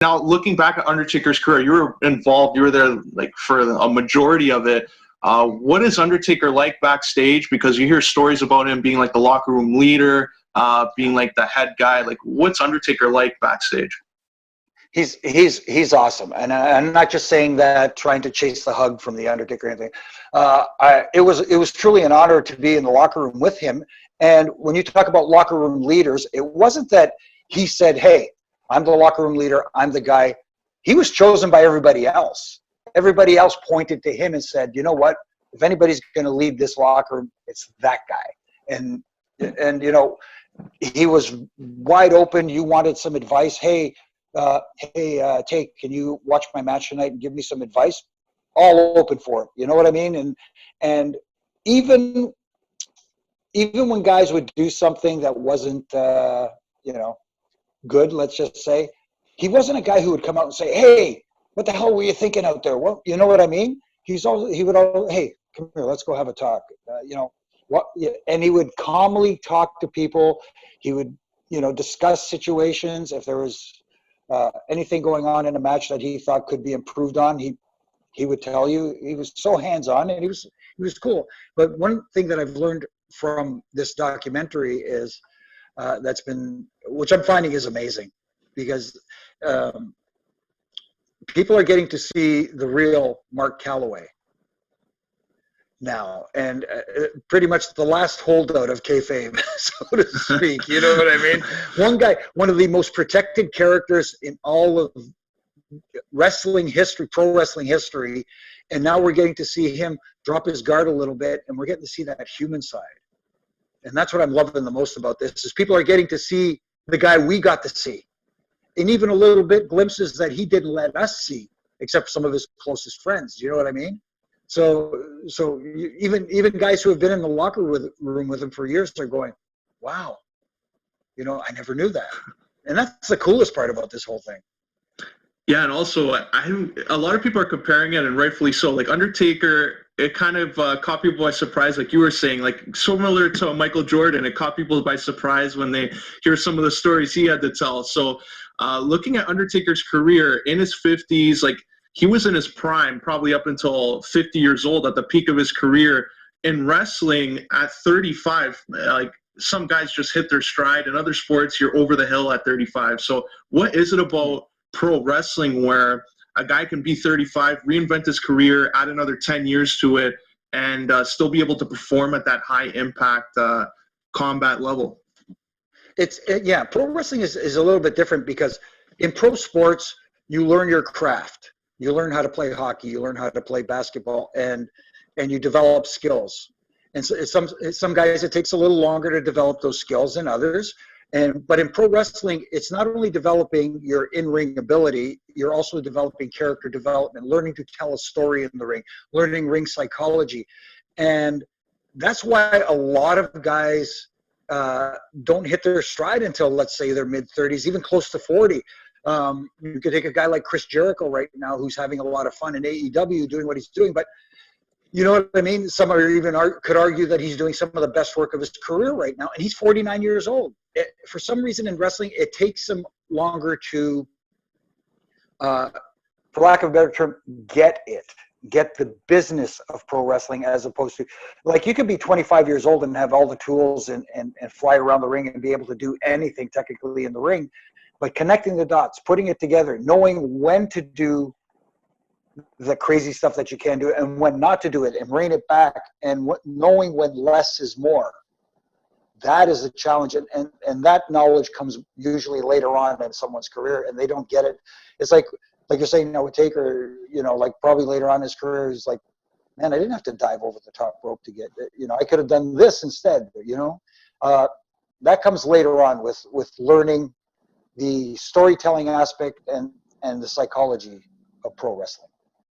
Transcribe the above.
Now, looking back at Undertaker's career, you were involved. You were there like for a majority of it. What is Undertaker like backstage? Because you hear stories about him being like the locker room leader, being like the head guy. Like, what's Undertaker like backstage? He's awesome, and I'm not just saying that trying to chase the hug from the Undertaker or anything. It was truly an honor to be in the locker room with him. And when you talk about locker room leaders, it wasn't that he said, "Hey, I'm the locker room leader. I'm the guy." He was chosen by everybody else. Everybody else pointed to him and said, "You know what? If anybody's going to lead this locker room, it's that guy." And you know, he was wide open. You wanted some advice. Hey, Tate, can you watch my match tonight and give me some advice? All open for it. You know what I mean? And even when guys would do something that wasn't, good, let's just say, he wasn't a guy who would come out and say, "Hey, what the hell were you thinking out there?" Well, you know what I mean? He would always, "Hey, come here, let's go have a talk." And he would calmly talk to people. He would, discuss situations. If there was anything going on in a match that he thought could be improved on, he would tell you. He was so hands-on, and he was cool. But one thing that I've learned from this documentary is which I'm finding is amazing, because people are getting to see the real Mark Calloway now, and pretty much the last holdout of kayfabe, so to speak. You know what I mean? One of the most protected characters in all of wrestling history, pro wrestling history, and now we're getting to see him drop his guard a little bit, and we're getting to see that human side. And that's what I'm loving the most about this, is people are getting to see the guy we got to see, and even a little bit glimpses that he didn't let us see, except some of his closest friends. You know what I mean? So even guys who have been in the locker room with him for years are going, "Wow, I never knew that." And that's the coolest part about this whole thing. Yeah, and also a lot of people are comparing it, and rightfully so. Like Undertaker, it kind of caught people by surprise, like you were saying, like similar to Michael Jordan. It caught people by surprise when they hear some of the stories he had to tell. So looking at Undertaker's career in his 50s, like he was in his prime, probably up until 50 years old, at the peak of his career. In wrestling at 35, like some guys just hit their stride. In other sports, you're over the hill at 35. So what is it about pro wrestling where a guy can be 35, reinvent his career, add another 10 years to it, and still be able to perform at that high impact combat level? Pro wrestling is a little bit different, because in pro sports, you learn your craft. You learn how to play hockey, you learn how to play basketball, and you develop skills. And so some guys, it takes a little longer to develop those skills than others. But in pro wrestling, it's not only developing your in-ring ability, you're also developing character development, learning to tell a story in the ring, learning ring psychology. And that's why a lot of guys don't hit their stride until, let's say, their mid-30s, even close to 40. You could take a guy like Chris Jericho right now, who's having a lot of fun in AEW doing what he's doing, but you know what I mean? Some are even could argue that he's doing some of the best work of his career right now, and he's 49 years old. For some reason in wrestling, it takes him longer to, for lack of a better term, get the business of pro wrestling, as opposed to, like, you could be 25 years old and have all the tools and fly around the ring and be able to do anything technically in the ring, but connecting the dots, putting it together, knowing when to do the crazy stuff that you can do and when not to do it, and rein it back, and knowing when less is more. That is a challenge, and that knowledge comes usually later on in someone's career, and they don't get it. It's like you're saying now with Taker, like probably later on in his career, he's like, "Man, I didn't have to dive over the top rope to get it. I could have done this instead." That comes later on with learning the storytelling aspect and the psychology of pro wrestling.